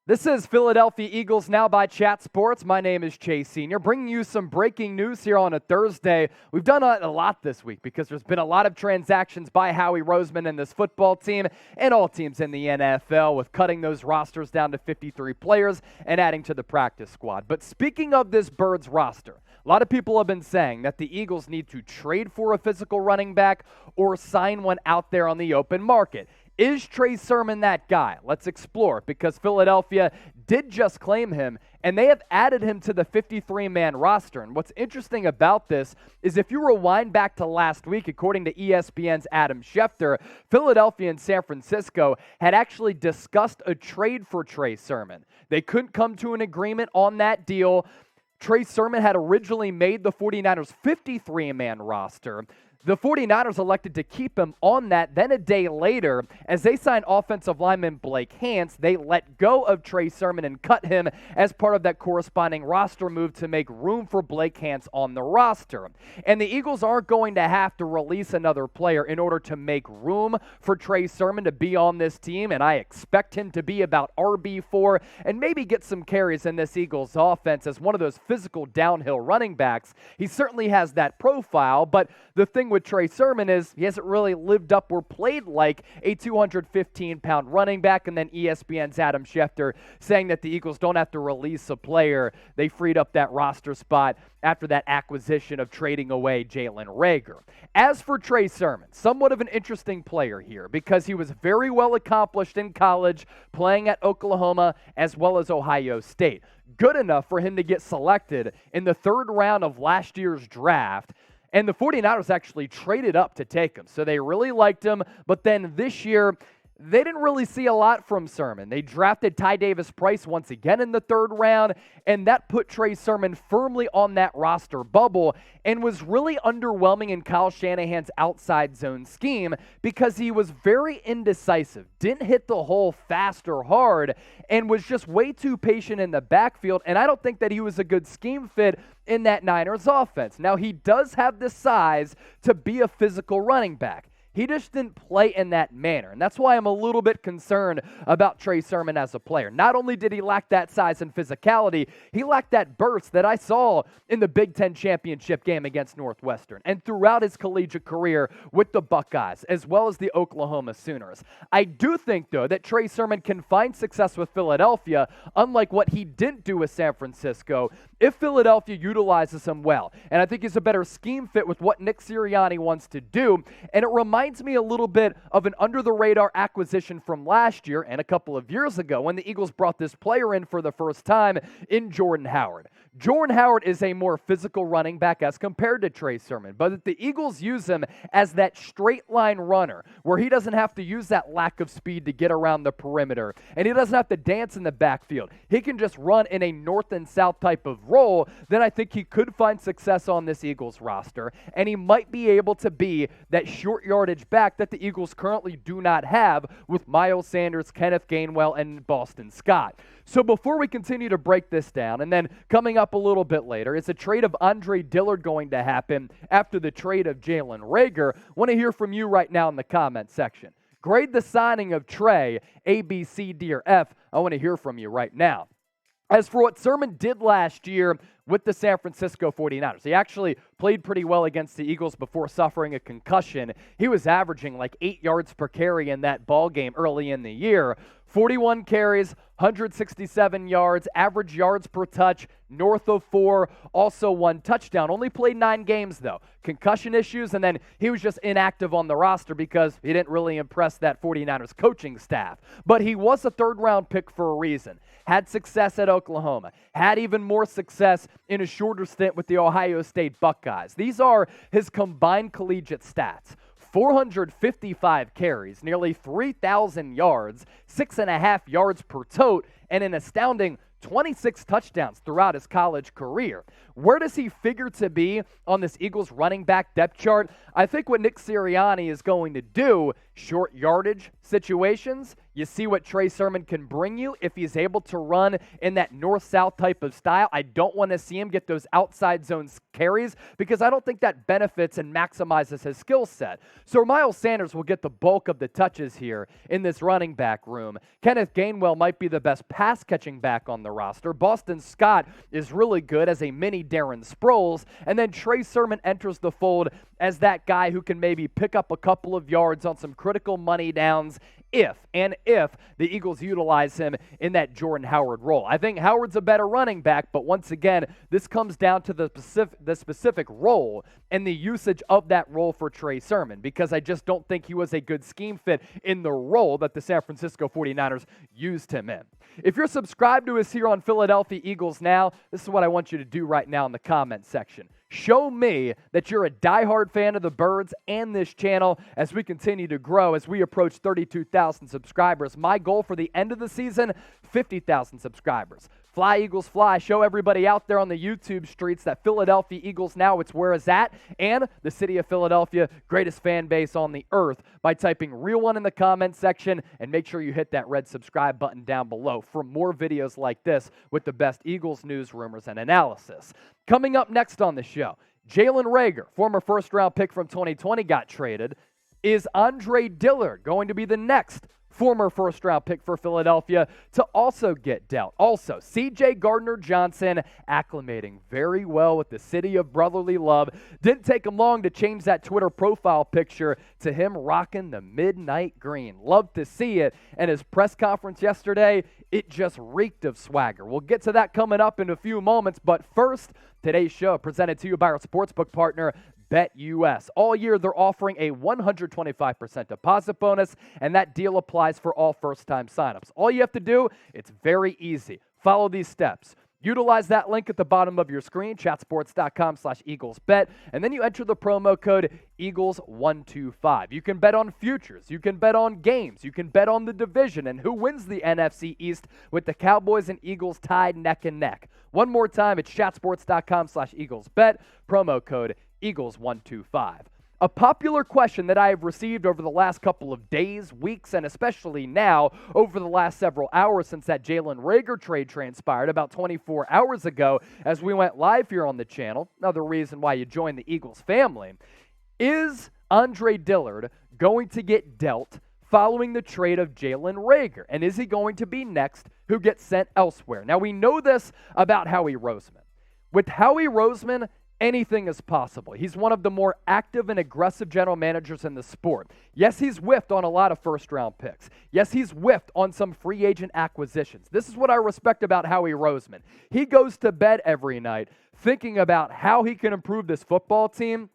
This is Philadelphia Eagles Now by Chat Sports. My name is Chase Sr., bringing you some breaking news here on a Thursday. We've done a lot this week because there's been a lot of transactions by Howie Roseman and this football team and all teams in the NFL with cutting those rosters down to 53 players and adding to the practice squad. But speaking of this Birds roster, a lot of people have been saying that the Eagles need to trade for a physical running back or sign one out there on the open market. Is Trey Sermon that guy? Let's explore, because Philadelphia did just claim him, and they have added him to the 53-man roster. And what's interesting about this is if you rewind back to last week, according to ESPN's Adam Schefter, Philadelphia and San Francisco had actually discussed a trade for Trey Sermon. They couldn't come to an agreement on that deal. Trey Sermon had originally made the 49ers' 53-man roster. The 49ers elected to keep him on that. Then a day later, as they signed offensive lineman Blake Hance, they let go of Trey Sermon and cut him as part of that corresponding roster move to make room for Blake Hance on the roster. And the Eagles aren't going to have to release another player in order to make room for Trey Sermon to be on this team, and I expect him to be about RB4 and maybe get some carries in this Eagles offense as one of those physical downhill running backs. He certainly has that profile, but the thing with Trey Sermon is he hasn't really lived up or played like a 215-pound running back. And then ESPN's Adam Schefter saying that the Eagles don't have to release a player. They freed up that roster spot after that acquisition of trading away Jalen Reagor. As for Trey Sermon, somewhat of an interesting player here because he was very well accomplished in college, playing at Oklahoma as well as Ohio State. Good enough for him to get selected in the third round of last year's draft. And the 49ers actually traded up to take him. So they really liked him. But then this year, they didn't really see a lot from Sermon. They drafted Ty Davis-Price once again in the third round, and that put Trey Sermon firmly on that roster bubble and was really underwhelming in Kyle Shanahan's outside zone scheme because he was very indecisive, didn't hit the hole fast or hard, and was just way too patient in the backfield. And I don't think that he was a good scheme fit in that Niners offense. Now, he does have the size to be a physical running back. He just didn't play in that manner, and that's why I'm a little bit concerned about Trey Sermon as a player. Not only did he lack that size and physicality, he lacked that burst that I saw in the Big Ten championship game against Northwestern and throughout his collegiate career with the Buckeyes, as well as the Oklahoma Sooners. I do think, though, that Trey Sermon can find success with Philadelphia, unlike what he didn't do with San Francisco, if Philadelphia utilizes him well. And I think he's a better scheme fit with what Nick Sirianni wants to do, and it reminds me a little bit of an under-the-radar acquisition from last year and a couple of years ago when the Eagles brought this player in for the first time in Jordan Howard. Jordan Howard is a more physical running back as compared to Trey Sermon, but the Eagles use him as that straight-line runner where he doesn't have to use that lack of speed to get around the perimeter, and he doesn't have to dance in the backfield. He can just run in a north and south type of role. Then I think he could find success on this Eagles roster, and he might be able to be that short yardage back that the Eagles currently do not have with Miles Sanders, Kenneth Gainwell, and Boston Scott. So before we continue to break this down, and then coming up a little bit later, is a trade of Andre Dillard going to happen after the trade of Jalen Reagor? Want to hear from you right now in the comment section. Grade the signing of Trey, A, B, C, D, or F. I want to hear from you right now. As for what Sermon did last year with the San Francisco 49ers, he actually played pretty well against the Eagles before suffering a concussion. He was averaging like 8 yards per carry in that ball game early in the year. 41 carries, 167 yards, average yards per touch, north of 4, also 1 touchdown. Only played 9 games, though. Concussion issues, and then he was just inactive on the roster because he didn't really impress that 49ers coaching staff. But he was a third-round pick for a reason. Had success at Oklahoma. Had even more success in a shorter stint with the Ohio State Buckeyes. These are his combined collegiate stats. 455 carries, nearly 3,000 yards, 6.5 yards per tote, and an astounding 26 touchdowns throughout his college career. Where does he figure to be on this Eagles running back depth chart? I think what Nick Sirianni is going to do, short yardage situations, You see what Trey Sermon can bring you if he's able to run in that north-south type of style. I don't want to see him get those outside zone carries because I don't think that benefits and maximizes his skill set. So Miles Sanders will get the bulk of the touches here in this running back room. Kenneth Gainwell might be the best pass-catching back on the roster. Boston Scott is really good as a mini Darren Sproles. And then Trey Sermon enters the fold as that guy who can maybe pick up a couple of yards on some critical money downs if the Eagles utilize him in that Jordan Howard role. I think Howard's a better running back, but once again, this comes down to the specific role and the usage of that role for Trey Sermon, because I just don't think he was a good scheme fit in the role that the San Francisco 49ers used him in. If you're subscribed to us here on Philadelphia Eagles Now, this is what I want you to do right now in the comment section. Show me that you're a diehard fan of the Birds and this channel as we continue to grow, as we approach 32,000 subscribers. My goal for the end of the season, 50,000 subscribers. Fly, Eagles, fly. Show everybody out there on the YouTube streets that Philadelphia Eagles Now, it's where it's at, and the city of Philadelphia, greatest fan base on the earth, by typing Real One in the comment section, and make sure you hit that red subscribe button down below for more videos like this with the best Eagles news, rumors, and analysis. Coming up next on the show, Jalen Reagor, former first-round pick from 2020, got traded. Is Andre Dillard going to be the next former first-round pick for Philadelphia to also get dealt? Also, CJ Gardner-Johnson acclimating very well with the city of brotherly love. Didn't take him long to change that Twitter profile picture to him rocking the midnight green. Love to see it. And his press conference yesterday, it just reeked of swagger. We'll get to that coming up in a few moments. But first, today's show presented to you by our sportsbook partner, BetUS. All year, they're offering a 125% deposit bonus, and that deal applies for all first-time signups. All you have to do, it's very easy. Follow these steps. Utilize that link at the bottom of your screen, chatsports.com/EaglesBet, and then you enter the promo code Eagles125. You can bet on futures. You can bet on games. You can bet on the division and who wins the NFC East with the Cowboys and Eagles tied neck and neck. One more time, it's chatsports.com/EaglesBet, promo code Eagles125. A popular question that I have received over the last couple of days, weeks, and especially now over the last several hours since that Jalen Reagor trade transpired about 24 hours ago as we went live here on the channel, another reason why you join the Eagles family, is Andre Dillard going to get dealt following the trade of Jalen Reagor? And is he going to be next who gets sent elsewhere? Now, we know this about Howie Roseman. With Howie Roseman, anything is possible. He's one of the more active and aggressive general managers in the sport. Yes, he's whiffed on a lot of first-round picks. Yes, he's whiffed on some free agent acquisitions. This is what I respect about Howie Roseman. He goes to bed every night thinking about how he can improve this football team.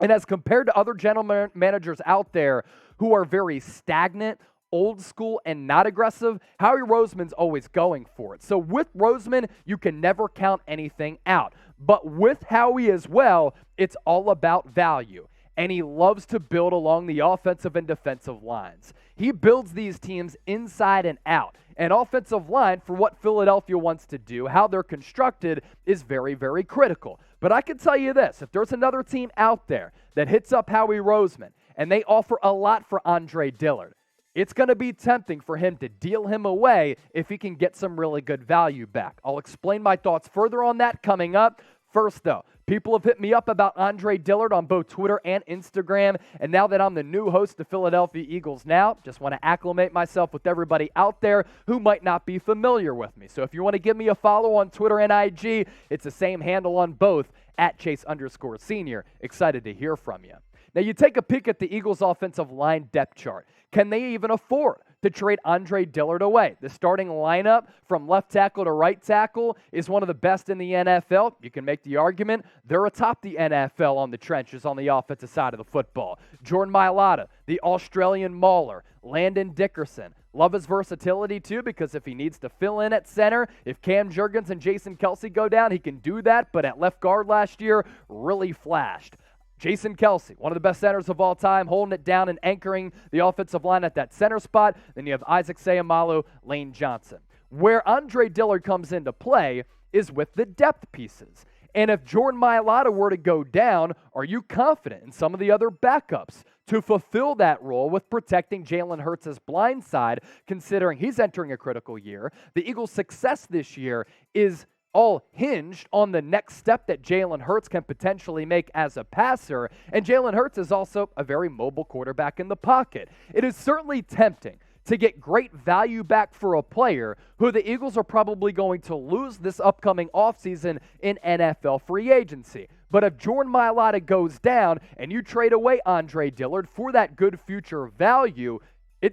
And as compared to other general managers out there who are very stagnant, old school, and not aggressive, Howie Roseman's always going for it. So with Roseman, you can never count anything out. But with Howie as well, it's all about value. And he loves to build along the offensive and defensive lines. He builds these teams inside and out. And offensive line, for what Philadelphia wants to do, how they're constructed, is very, very critical. But I can tell you this, if there's another team out there that hits up Howie Roseman and they offer a lot for Andre Dillard, it's going to be tempting for him to deal him away if he can get some really good value back. I'll explain my thoughts further on that coming up. First, though, people have hit me up about Andre Dillard on both Twitter and Instagram, and now that I'm the new host of Philadelphia Eagles Now, just want to acclimate myself with everybody out there who might not be familiar with me. So if you want to give me a follow on Twitter and IG, it's the same handle on both, @Chase_Senior. Excited to hear from you. Now, you take a peek at the Eagles' offensive line depth chart. Can they even afford to trade Andre Dillard away? The starting lineup from left tackle to right tackle is one of the best in the NFL. You can make the argument they're atop the NFL on the trenches on the offensive side of the football. Jordan Mailata, the Australian mauler. Landon Dickerson. Love his versatility, too, because if he needs to fill in at center, if Cam Jurgens and Jason Kelce go down, he can do that. But at left guard last year, really flashed. Jason Kelce, one of the best centers of all time, holding it down and anchoring the offensive line at that center spot. Then you have Isaac Seumalo, Lane Johnson. Where Andre Dillard comes into play is with the depth pieces. And if Jordan Mailata were to go down, are you confident in some of the other backups? to fulfill that role with protecting Jalen Hurts' blind side, considering he's entering a critical year. The Eagles' success this year is all hinged on the next step that Jalen Hurts can potentially make as a passer, and Jalen Hurts is also a very mobile quarterback in the pocket. It is certainly tempting to get great value back for a player who the Eagles are probably going to lose this upcoming offseason in NFL free agency. But if Jordan Mailata goes down and you trade away Andre Dillard for that good future value,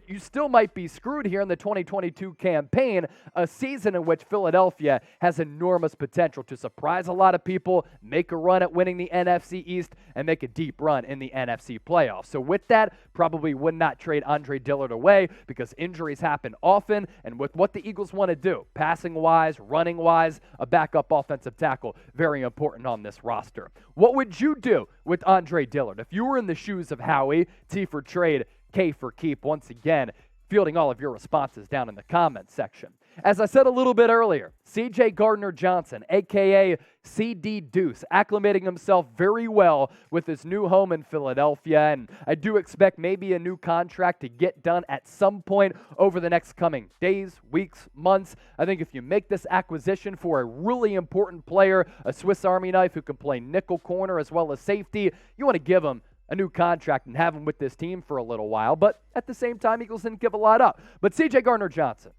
you still might be screwed here in the 2022 campaign, a season in which Philadelphia has enormous potential to surprise a lot of people, make a run at winning the NFC East, and make a deep run in the NFC playoffs. So with that, probably would not trade Andre Dillard away because injuries happen often, and with what the Eagles want to do, passing-wise, running-wise, a backup offensive tackle, very important on this roster. What would you do with Andre Dillard? If you were in the shoes of Howie, T for trade, K for keep, once again, fielding all of your responses down in the comments section. As I said a little bit earlier, CJ Gardner-Johnson, a.k.a. CD Deuce, acclimating himself very well with his new home in Philadelphia, and I do expect maybe a new contract to get done at some point over the next coming days, weeks, months. I think if you make this acquisition for a really important player, a Swiss Army knife who can play nickel corner as well as safety, you want to give him a new contract and have him with this team for a little while. But at the same time, Eagles didn't give a lot up. But CJ Gardner-Johnson,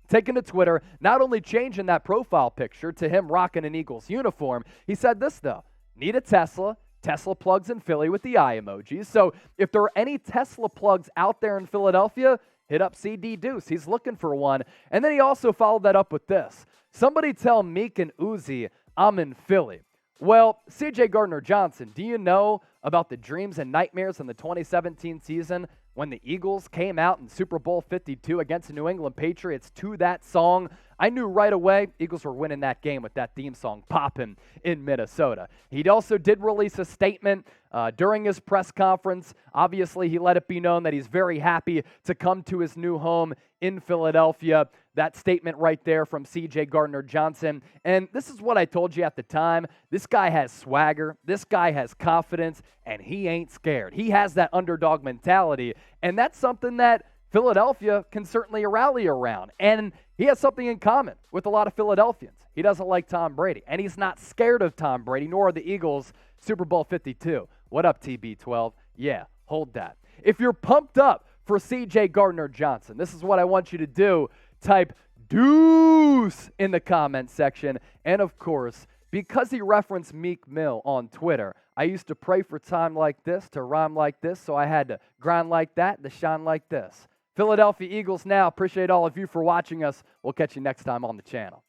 taking to Twitter, not only changing that profile picture to him rocking an Eagles uniform, he said this, though: need a Tesla. Tesla plugs in Philly with the eye emojis. So if there are any Tesla plugs out there in Philadelphia, hit up CD Deuce. He's looking for one. And then he also followed that up with this: somebody tell Meek and Uzi I'm in Philly. Well, CJ Gardner-Johnson, do you know about the dreams and nightmares in the 2017 season when the Eagles came out in Super Bowl 52 against the New England Patriots to that song? I knew right away Eagles were winning that game with that theme song popping in Minnesota. He also did release a statement during his press conference. Obviously, he let it be known that he's very happy to come to his new home in Philadelphia. That statement right there from CJ Gardner-Johnson. And this is what I told you at the time. This guy has swagger. This guy has confidence, and he ain't scared. He has that underdog mentality, and that's something that Philadelphia can certainly rally around. And he has something in common with a lot of Philadelphians. He doesn't like Tom Brady, and he's not scared of Tom Brady, nor are the Eagles. Super Bowl 52. What up, TB12? Yeah, hold that. If you're pumped up for CJ Gardner-Johnson, this is what I want you to do. Type Deuce in the comments section. And of course, because he referenced Meek Mill on Twitter, I used to pray for time like this, to rhyme like this, so I had to grind like that, to shine like this. Philadelphia Eagles now. Appreciate all of you for watching us. We'll catch you next time on the channel.